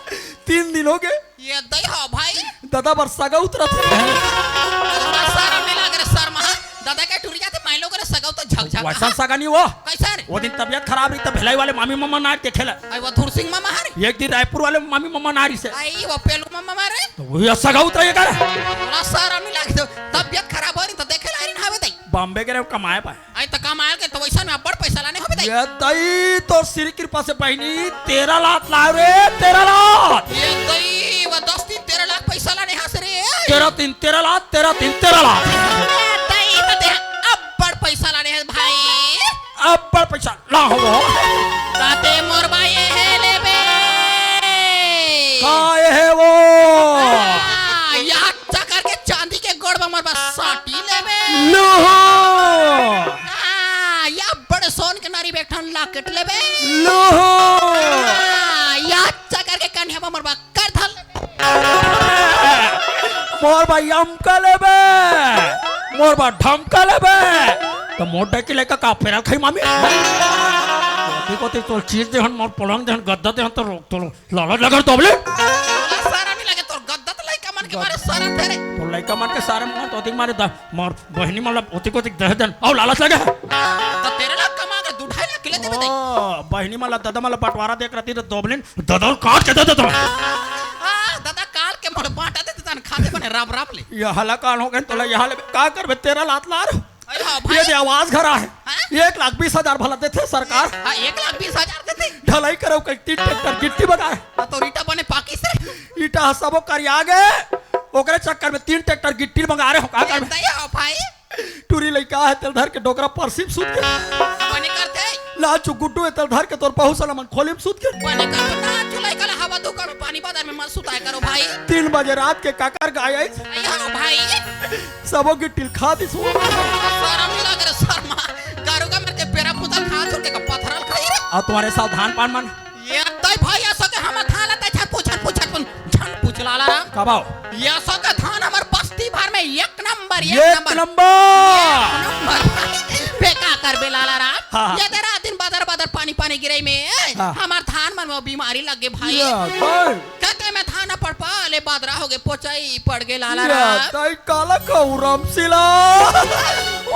3 दिन हो गए ये दई हो भाई दादा बरसा का उतरत है सारा मिला के सर महा दादा के टूरी जाते माइलो करे सगाव तो झकझक वैसा सगा नहीं वो कैसे रे वो दिन तबियत खराब रही तब भिलाई वाले मामी मम्मा नार देखेला आई वो धुर सिंह मामा हरे एक दिन रायपुर वाले मामी मम्मा नारी से आई वो पेलू मामा मारे तो वही सगा उतरे कर तोला सारा मिला के तबियत खराब हो रही तो देखे ला रही हवे दई बॉम्बे के कमाए पाए आई तो कमाल के तो वैसा में बड़ पैसा लाने होबे दई ये दई तो श्री कृपा से बहनी 13 लाख लाओ रे 13 लाख ये दई वो 10 दिन 13 लाख पैसा लाने हंस रे 13 लाख 13 लाख दई तो दे अब बड़ पैसा लाने है भाई अब बड़ पैसा ला हो ताते मोर भाई है लेबे काय है वो याद चकर के चांदी के गोड़ में मोर बस साटी लेबे लो या बड़े सोन के नारी बैठन लाकेट लेबे लो याद चकर के कन्या पर मोर बा कर धल मोर भाई अमका लेबे मोर बा ढमका लेबे तो मोटे के लेका का फेरा खाई मामी को तो चीज दे हन मोर पलंग दे हन गद्दा दे हन तो रोक तो लाला लगर तोबले सारा नहीं लगे तोर गद्दा तो लइका मन के मारे सारा तेरे तो लइका मन के सारे मोर तो मारे मोर बहनी मतलब ओती को दे देन औ लालच लगे तो तेरे लाख कमा के 2.5 लाख किले देबे दई बहनी मला दादा मला बंटवारा देख रही तो दोबलिन दादा काट के दे दे तो दादा काल के मोर बांटा दे तन खाते बने राम राम ले ये हलाकान हो गए तो यहाँ ले का करबे 13 लाख लार अरे हां भाई ये दे आवाज घरा है 1,20,000 भला देते सरकार 1,20,000 देते ढलाई करो कई 3 ट्रैक्टर गिट्टी बगा तो रीटा बने पाकी से ईटा सबो करिया गए ओकरे चक्कर में 3 ट्रैक्टर गिट्टी मंगा रहे हो का करबे दई हो भाई टूरी लइका है तेल धर के डोकरा परसिम सूत के बने करते लाचू गुड्डू है तेल धर के तोर बहु सलामन खोलिम सूत के बने करते ना चुलाई कला हवा दो करो पानी बाजार में मत सुताए करो भाई 3 बजे रात के काकर गाय आई हां भाई सबो गिट्टी खा दिस सारा मिला कर शर्मा गारुगा मेरे के पेरा पुतल खा छोड़ के पत्थरल खाई रे और तुम्हारे सावधान पान मन ये तय भाई ऐसा के हम थाला तय पूछ झन पूछ लाला राम कबाओ ये ऐसा का थान हमर बस्ती भर में एक नंबर फेंका कर बे लाला राम हाँ। ये तेरा दिन बादर पानी गिरे में हाँ। हमार थान मन में बीमारी लग गई भाई कहते मैं थाना पड़ पाले बादरा हो गए पोचाई पड़ गए लाला राम तई काला खौरम सिला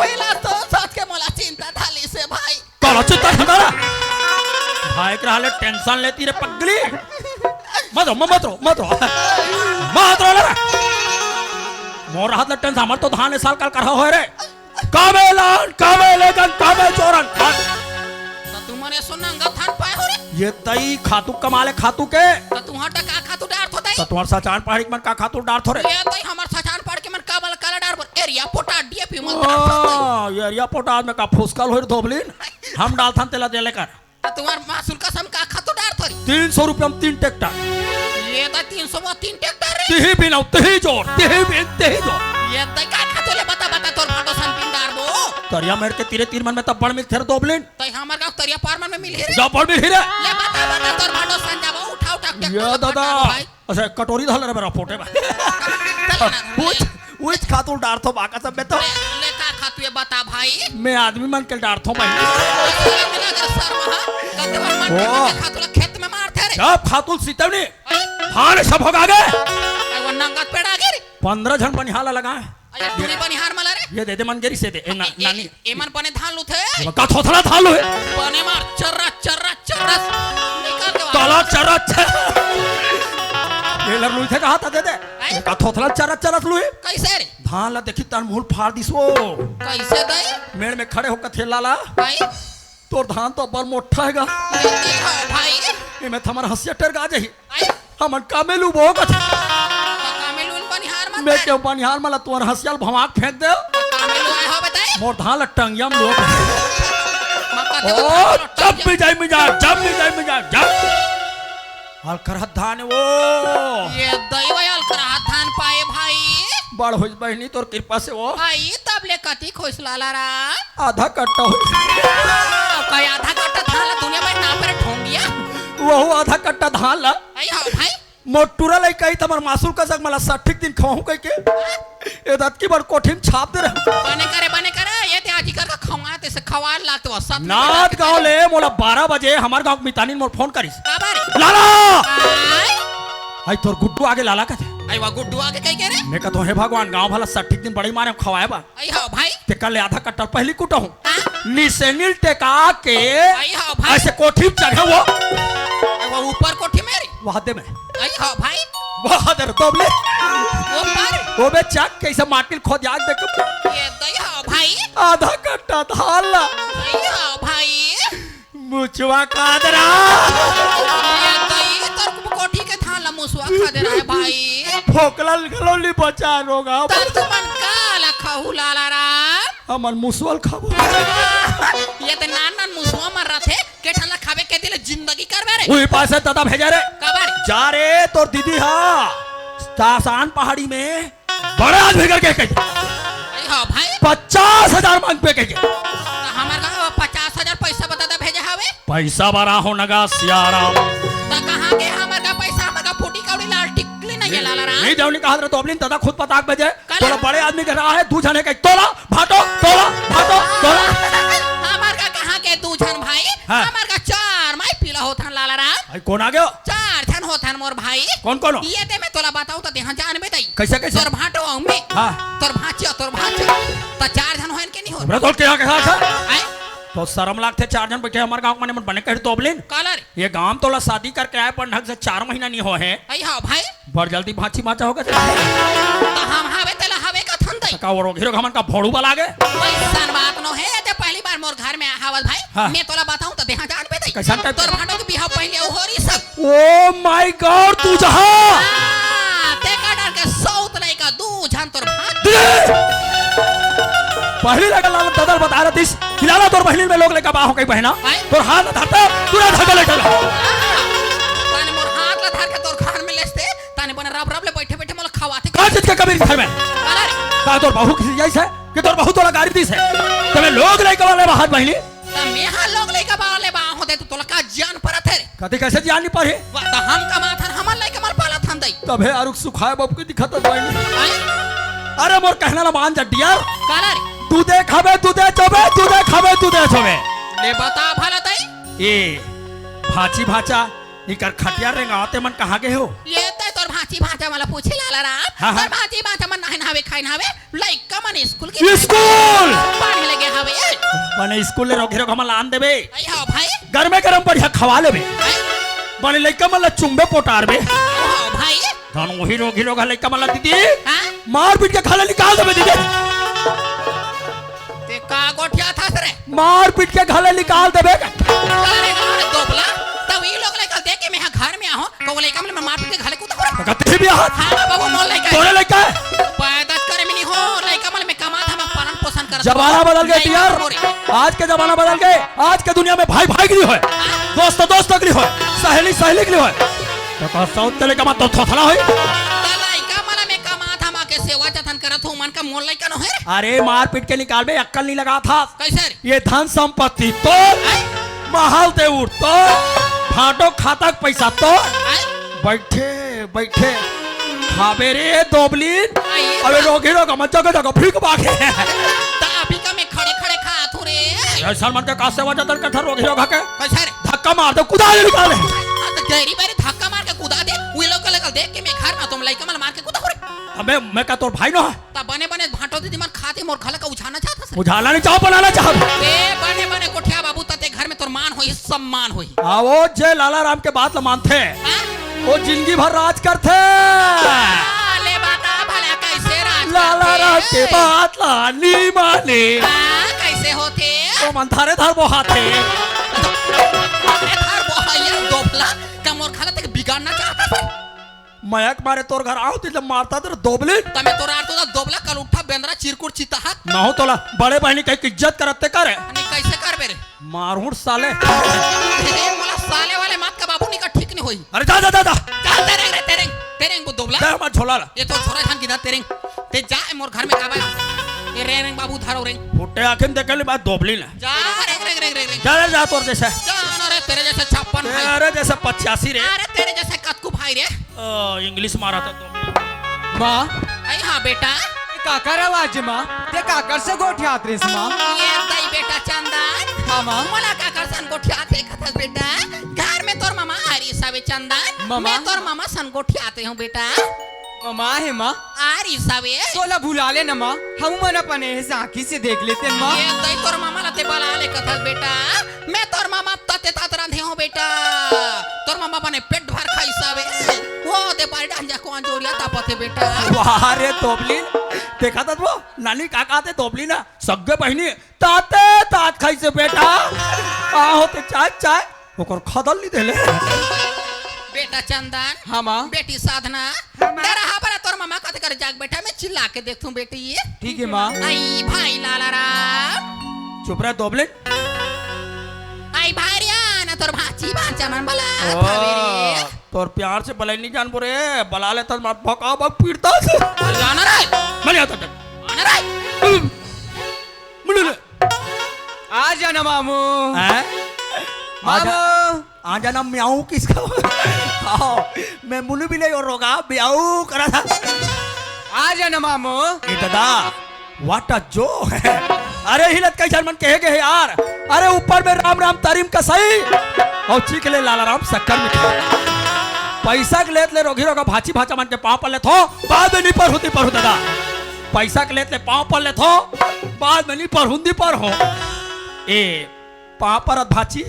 ओइला तो साथ के मोला चिंता थाली से भाई काला चिंता हमारा भाई के हाले टेंशन लेती रे पगली मत रो ले मोर हाथ टेंशन हमर तो धान साल काल करहा होय रे कामे लेगन कामे चोरन तो तुम्हारे सुनंगा थान पाए हो रे ये तई खातू कमाले खातू के तो तुहा टका खातू डार थोदाई तो तुम्हार सचान पहाड़ी मन का खातू डार थोरे ये तई हमर सचान पड़ के मन काबल काला डार पर एरिया पोटा डीएपी मन ये एरिया पोटाज में का फुसकल होय धोबलिन हम डालथन तेला दे लेकर तो तुम्हार मासुल का सम का खातू डार थोरी 300 रुपया में 3 ट्रैक्टर ये तो 300 में 3 ट्रैक्टर रे तिही भी ना तिही जोर ये तई का खातू ले बता तोर फाटो सन पिन डार बो तरिया मेर के तीरे तीर मन में तब बड़ मिल थेर दोबलिन तई हमर का तरिया पार मन में मिल रे जा बड़ मिल हिरे ले बता तोर फाटो सन जाबो उठा ये दादा भाई अच्छा कटोरी धाल रे मेरा फोटे में चल ना पूछ उच खातू डारथो बाका सब में तो ले का खातू ये बता भाई मैं आदमी मन के डारथो भाई खातू खेत में मारते रे जब खातू सीतवनी धान सब होगा गए वो नंगत पेड़ा गिर 15 जन बनिहाला लगाए अरे तूने बनिहार मला रे ये दे दे मनगेरी से दे नानी ए मन बने धान लुथे का थोथला धाल है बने मार चर्रा चर्रा चर्रा निकाल के काला चरा टेलर लुई थे कहा था दे दे का थोथला चरा चरा लुई कैसे रे धान ला देखी तार मूल फाड़ दिसो कैसे दई मेड़ में खड़े होकर थेला ला भाई तोर धान तो बर मोटा हैगा ये देखो भाई ए में थमर हसिया टर गा जही आई हमन कामेलू बो कथ कामेलून बनिहार मत मैं के बनिहार मला तोर हसियाल भवाक फेंक दे कामेलू आए हो बताए मोर धान ला टंगियम लोग मक्का दे ओ जब भी जाई मिजा जब हाल करहत धान वो ये दैवयाल कर धान पाए भाई बड़ होई बहनी तोर कृपा से वो भाई तबले कति खोस लाला रा आधा कट्टा हो कई आधा कट्टा धान ला दुनिया में नाम पर ठोंगिया वो आधा कट्टा धान ला आई हां भाई मोटूरा लाई कही तमर मासूल का जग मला 60 दिन खवाहू कह के ए दत की बड़ कोठिन छाप दे रे बने करे ये ते आजी कर खवा ते से खवार लागत व सब नाथ गांव ले मोला 12 बजे हमार गांव मितानी मोर फोन करिस काबारे लाला आई आई तोर गुड्डू आगे लाला कथे आई वा गुड्डू आगे कई करे मैं कहतो हे भगवान गांव भला 60 दिन बड़ी मारे खवाए बा आई हां भाई ते कल आधा कट्टा पहली कुटा हूं हाँ? निसेनिल टेका के आई हां भाई ऐसे कोठी चढ़े वो वो ऊपर कोठी मेरी वहां दे में आई हां भाई वहां दे तोबले ऊपर वो बे चक कैसे माटिल खोद याद देख ये दई हां भाई आधा कट्टा धान ला आई हां भाई मुचवा कादरा ये दई तोर कोठी के थान ला मुसवा खा दे रहा है भाई फोकला गलोली बचा रोगा तर तुमन काला खहू लाला रा हमन मुसवल खाबो ये तो नान नान मुसवा मर रहा थे के ठला खावे के दिले जिंदगी करबे रे ओई पासे दादा भेजा रे कबारे जा रे तोर दीदी हा तासान पहाड़ी में बड़ा आदमी करके कही आई हां भाई 50,000 मांग पे कही हमार का 50,000 पैसा बता दे भेजे हवे पैसा बरा हो नगा सियाराम त कहां के हमार का पैसा हमार का फूटी कौड़ी लाल टिकली नहीं है लाला रा नहीं जाऊनी कहा रे तोबलिन दादा खुद पताक बजे कल- तोरा बड़े आदमी के रहा है तू जाने का तोला भाटो हमार का कहां के दू जन भाई हाँ। हमार का चार माई पीला होथन लाला रा भाई कौन आ गयो चार जन होथन मोर भाई कौन कौन हो? ये ते मैं तोला बताऊं त देहां जान में दई कैसे कैसे तोर भाटो आऊं मैं हाँ तोर भाची त चार जन होन के नहीं हो हमरा तोल के यहाँ के साथ आई तो शर्म लागते 4 जन बैठे हमारे गांव में बने कहे तोबलिन कलर ये गांव तोला शादी करके आए पर ढंग से 4 महीना नहीं हो है आई हां भाई बड़ जल्दी भाची माचा होगा त हम हवे तेला हवे का थन दई का वो घिरो हमन का भोड़ू वाला गे वैसन बात न है ते पहली बार मोर घर में आवत भाई हाँ। मैं तोला बताऊं त देहां जान में दई कैसन टाइप तोर भाटो के बिहाव पहले होरी सब ओ माय गॉड तू जहां ते का डर के सौत नहीं का दू जन तोर भाट पहली लगा लाल दादा बता रहा दिस खिलाना तोर बहनी में लोग लेकर बाहो कई बहना आए? तोर हाथ धरता तुरंत धक्का लेकर ताने मोर हाथ ला धर के तोर खान में लेस्ते ताने बने रब रब ले बैठे बैठे मोला खवाते का चीज के कबीर घर में कलर का तोर बहू किसी जाइस है कि तोर बहू तोला गाड़ी दिस है तमे लोग लेकर वाले बाहर बहनी त मेहा लोग लेके बाले बा हो दे तो तोला का जान परत है कदी कैसे जान नहीं पारे वा त हम कमा थन हमन लेके मल पाला थन दई तबे अरुक सुखाए बाबू की दिखत बहनी आई अरे मोर कहना ला मान जड्डिया कलर तू दे खाबे तू दे चोबे तू दे खाबे तू दे चोबे ले बता भला दई ए भाची भाचा इकर खटिया रे गाते मन कहां गए हो ये ते तोर भाची भाचा वाला पूछी लाला रा हाँ, हाँ। तोर भाची भाचा मन नहन हवे खाइन हवे लाइक मन स्कूल की स्कूल पानी लगे हवे बने स्कूल ले रोघे रोघ हमन लान देबे आई हां भाई गरमे गरम बढ़िया खवा लेबे आई बने लइका मन ला चुंबे पोटारबे हां भाई धन वही रोघी रोघ लइका मन ला दीदी हां मार पीट के खाले निकाल देबे दीदी ते का गोठिया था रे मार पीट के खाले निकाल देबे अरे दोबला तब ये लोग लेकर देखे मैं घर में आऊं को लेकर मैं मार के घर को तो कत्ती भी हाथ हां बाबू मोल लेकर तोरे लइका पैदा करे में नहीं हो लेकर मैं कमा था मैं पालन पोषण कर जमाना बदल गए यार आज के जमाना बदल गए आज के दुनिया में भाई भाई के लिए होए दोस्त दोस्त के लिए होए सहेली सहेली के लिए होए तो का साउथ चले का मत तो थोथला होई लइका मला में कमा था मां के सेवा जतन करत हूं मन का मोल लेकर न है अरे मार पीट के निकाल बे अक्कल नहीं लगा था कैसे रे ये धन संपत्ति तो आई महल देउर तो फाटो खाता पैसा तो आई बैठे बैठे खाबे रे दोबलिन आइए। अबे रोगी रोगा मत जगह जगह भीख मांगे ता अभी का मैं खड़े खड़े खा थू रे ऐसा मन के का सेवा जतन के रोगी रोगा के कैसे रे धक्का मार दो कुदा दे निकाले हाँ, तो गहरी बारी धक्का मार के कूदा दे वे लोग का लगल देख के मैं घर में तुम लइका मन मार के कूदा हो रे अबे मैं का तोर भाई न है ता बने बने भाटो दीदी मन खाते मोर खाला का उछाना चाहता सर बुझाना नहीं चाहो बनाना चाहो ए बने बने कोठिया बाबू तते घर में तोर मान होई सम्मान होई हाँ वो जय लाला राम के बात ल मानते हाँ? वो जिंदगी भर राज करते ले बता भला कैसे राज लाला करते? राम के बात ला नी माने हाँ, कैसे होते तो मंथारे धर वो हाथे अरे थार बोहाया दोबला का मोर खाला तक बिगाड़ना चाहता सर मयक मारे तोर घर आओ तो मारता तेरे दोबलिन तमे तोरा आर तो दोबला कल उठा बेंद्रा चिरकुट चिताहत ना हो तोला बड़े बहनी कहीं इज्जत करते करे नहीं कैसे करबे रे मारूं साले ए मोला साले वाले मात का बाबू निका ठीक नहीं होई अरे जा जा जा जा जा तेरेंग रे तेरेंग तेरेंग को दोबला दे मत छोला ला ये तो छोरा जान किधर तेरेंग ते जा ए मोर घर में काबा ये रेंग बाबू धारो रेंग फुटे आखिम देखे ले बात दोबलिन है जा रेंग रेंग रेंग रेंग जा जा तोर जैसे जा ना रे तेरे जैसे 56 भाई अरे जैसे 85 रे अरे तेरे जैसे कतकू भाई रे इंग्लिश मारा था तो माँ आई हां बेटा काकर आवाज माँ ते काकर से गोठिया आतरीस माँ ये दई बेटा चंदन हाँ माँ मला का करसन गोठिया थे खतस बेटा घर में तोर मामा आरी सावे चंदन मामा? मैं तोर मामा सन गोठिया आते हूं बेटा माँ है माँ आरी सावे तोला भुला ले न माँ हम मन अपने ऐसे आँखी से देख लेते हैं माँ ये दई तोर मामा लते बला ले कथस बेटा मैं तोर मामा तते तात रांधे हूं बेटा तोर मामा बने पेट भर खाई सावे वो ते बारी डांजा को अंजोरिया तापते बेटा वाह रे दोबलिन देखा था वो नानी काका ते दोबलिन ना सग्गे बहिनी ताते तात खाई से बेटा आ होते चाय चाय ओकर खदल नहीं देले बेटा चंदन हाँ माँ बेटी साधना तेरा हाबरा तोर मामा कत कर जाग बेटा मैं चिल्ला के देखूं बेटी ये ठीक है माँ आई भाई लाला राम चुप रहे दोबलिन आई भारिया ना तोर भाची भाचा मन बला थावे रे तोर प्यार से बलाई नहीं जान बोरे बला ले तब भका भक पीड़ता जाना रे मैं नहीं आता आना रे मुड़ले आ जाना मामू हैं मामू आ जाना म्याऊ किसका आओ मैं मुनु भी नहीं और रोगा म्याऊ करा था आ जाना मामू ये दादा वाटा जो है अरे हिलत कैसा मन कहे गए यार अरे ऊपर में राम राम तारीम का सही और चीख ले लाला राम शक्कर में पैसा के लेत ले रोगी रोगा भाची भाचा मन के पाँव पर ले थो बाद में नहीं पर होती पर हो दादा पैसा के लेत ले पाँव पर ले थो बाद में नहीं पर हुंदी पर हो ए पाँव पर भाची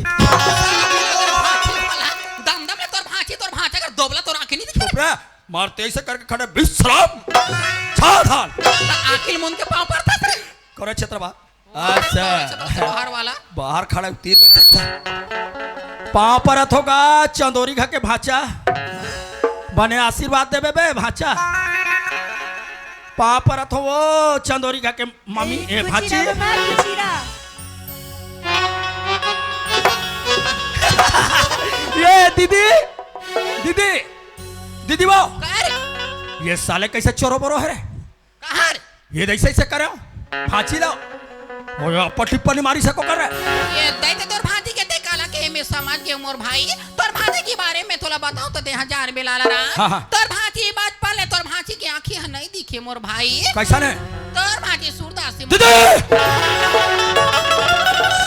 दम दम ले तोर भाची तोर भाचा कर दोबला तोर आंखें नहीं दिख चुप रहे मारते ऐसे करके खड़े विश्राम छाधान आखिल मुन के पांव पर था रे करे क्षेत्र बा अच्छा बाहर वाला बाहर खड़ा तीर बैठे पाँव पर होगा चंदोरी खा के भाचा बने आशीर्वाद देवे बे भाचा पाँव पर हो वो चंदोरी खा के मम्मी ए भाची ये दीदी दीदी दीदी वो कहाँ रे ये साले कैसे चोरो बोरो है रे कहाँ रे ये ऐसे ऐसे करे फांसी लाओ और पट्टी पनी मारी सको कर रहे ये दैते तोर भांति के काला के में समझ के मोर भाई तोर भांति के बारे में थोड़ा बताओ तो दे हजार बेलाला रा हाँ, हाँ। तोर भांति बात पहले तोर भांति की आंखें नहीं दिखे मोर भाई कैसा ने तोर भांति सूरदास से दीदी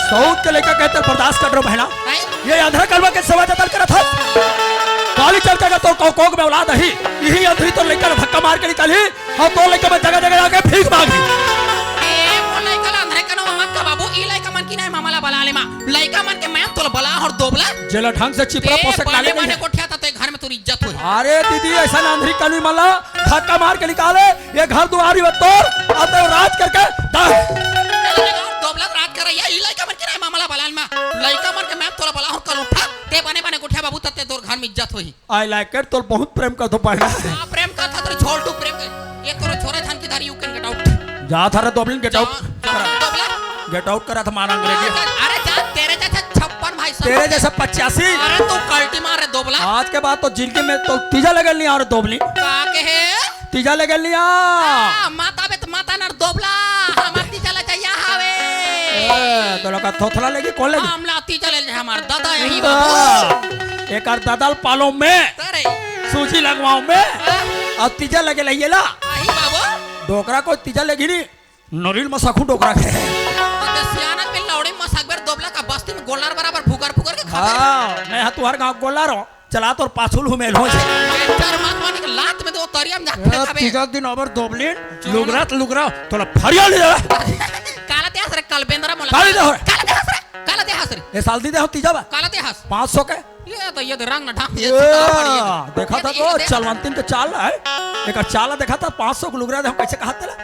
सऊद के लेकर कहते बर्दाश्त कर रहे हो बहना हैं? ये अधरा कलवा के सेवा जतन करा था काली चर्चा का तो कोक में औलाद ही यही अंधरी तो लेकर धक्का मार के निकाली और तो लेकर मैं जगह जगह जाके भीख मांगी ए वो लइका ला अंधरे कनो मत का बाबू ई लइका मन की नहीं मामला बला ले मां लइका मन के मैं तोल बला और दोबला जेला ढंग से चिपरा पोसक बने डाले बने नहीं है। कोठिया तो घर में तोरी इज्जत होई अरे दीदी ऐसा ना अंधरी कलवी मला धक्का मार के निकाले ये घर दुआरी व तोड़ और तो राज करके दोबला रात कर या ई लइका मन के नहीं मामला बला ले मां लइका मन के मैं तोला बला और कल उठा ते बने बने कोठिया बाबू तते तोर घर में इज्जत होई आई लाइक इट तो बहुत प्रेम कर दो पहला आ प्रेम का था तो छोड़ तू प्रेम कर ये तोरा छोरा थान की धारी यू कैन गेट आउट जा था रे दोबलिन गेट आउट दोबला गेट आउट करा था मारा अंग्रेजी अरे जा तेरे जैसा 56 भाई साहब तेरे जैसा 85 अरे तू कल्टी मार रे दोबला आज के बाद तो जिंदगी में तो तीजा लगल नहीं आ रहा दोबली का के है तीजा लगल नहीं आ माता बे तो माता नर दोबला हमार ती चला चाहिए हावे तो लोग थोथला लेगी कौन लेगी हम लाती चले हमार दादा यही बाबू एक दादल पालो में तरे सूजी लगवाऊं मैं और तीजा लगे लइए ला आई बाबू डोकरा को तीजा लगी नहीं नरील मसाखू डोकरा के अबे सियानक में लौड़े मसाकबर दोबला का बस्ती में गोलार बराबर फुकर फुकर के खाते हाँ मैं हाँ तुम्हारे गाँव गोला रहा चला तो पाछुल हूँ मेल हो चार मास मानी के लात में दो तरिया में जाते खाबे तीजा दिन अबर दोबलिन लुगरा थोड़ा फरिया ले जा काला ते हसरे कलबेंद्रा मोला काली दे हो। काला ते हसरे ये साल दी दे हो तीजा बा काला ते हस 500 के ये तो ये रंग ना ढंग ये देखा था तो चलवंतिन के चाल है एक चाला देखा था 500 को लुगरा दे हम कैसे कहते ला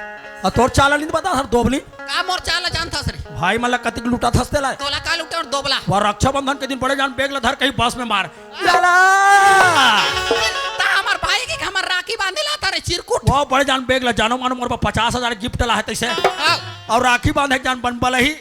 और तोर चाला नहीं बता हर दोबली का मोर चाला जानता हसरे भाई मला कतिक लूटा थसते ला तोला का लुटे और दोबला वो रक्षाबंधन के दिन बड़े जान बेग ला धर कहीं बस में मार चला ता हमार भाई के हमर राखी बांधे लाता रे चिरकुट वो बड़े जान बेग ला जानो मानो मोर 50,000 गिफ्ट ला है तैसे हाँ और राखी बांधे जान बन बलही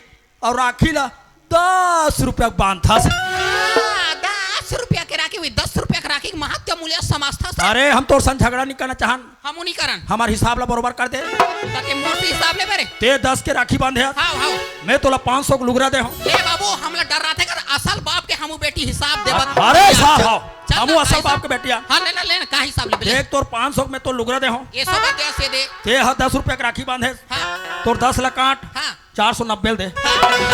और राखी ला 10 रुपया बांध था 10 रुपया के राखी हुई 10 रुपया के राखी महत्व मूल्य समझता सर अरे हम तो सन झगड़ा नहीं करना चाहन हम नहीं करन हमार हिसाब ला बरोबर कर दे ताकि मोर से हिसाब ले बेरे ते 10 के राखी बांधे हां हां मैं तोला 500 को लुगरा दे हूं ले बाबू हमला डर रहा थे कर असल बाप के हमू बेटी हिसाब देबत अरे साहब चल हमू ना, असल कैसा? बाप के बेटिया हां ले ना का हिसाब ले देख तोर 500 में तो लुगरा दे हूं ये सब दे से दे ते ह 10 रुपया के राखी बांधे हां तोर 10 ला काट हां 490 दे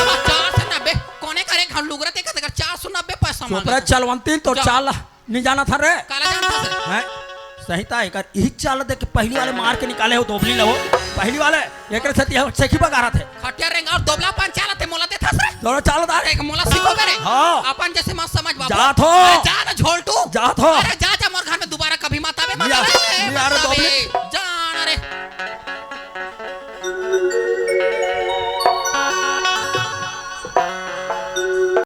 490 कोने करे घर लुगरा ते कर 490 पैसा चुप मांगा रह चलवंती तो चल। चाल नहीं जाना था रे काला जानता सर हैं सहीता है कर यही चाल दे के पहली वाले मार के निकाले हो दोबली लो पहली वाले एक सती सखी पका रहा थे खटिया रेंग और दोबला पंचाला ते मोला ते था सर दोनों चाल दार एक मोला सीखो करे हाँ। अपन जैसे मत समझ बाबू जात हो। अरे जा ना झोलटू जात हो। अरे जा मोर घर में दोबारा कभी मत आवे नहीं आ- नहीं आ रहा मत दोबली। आवे। जा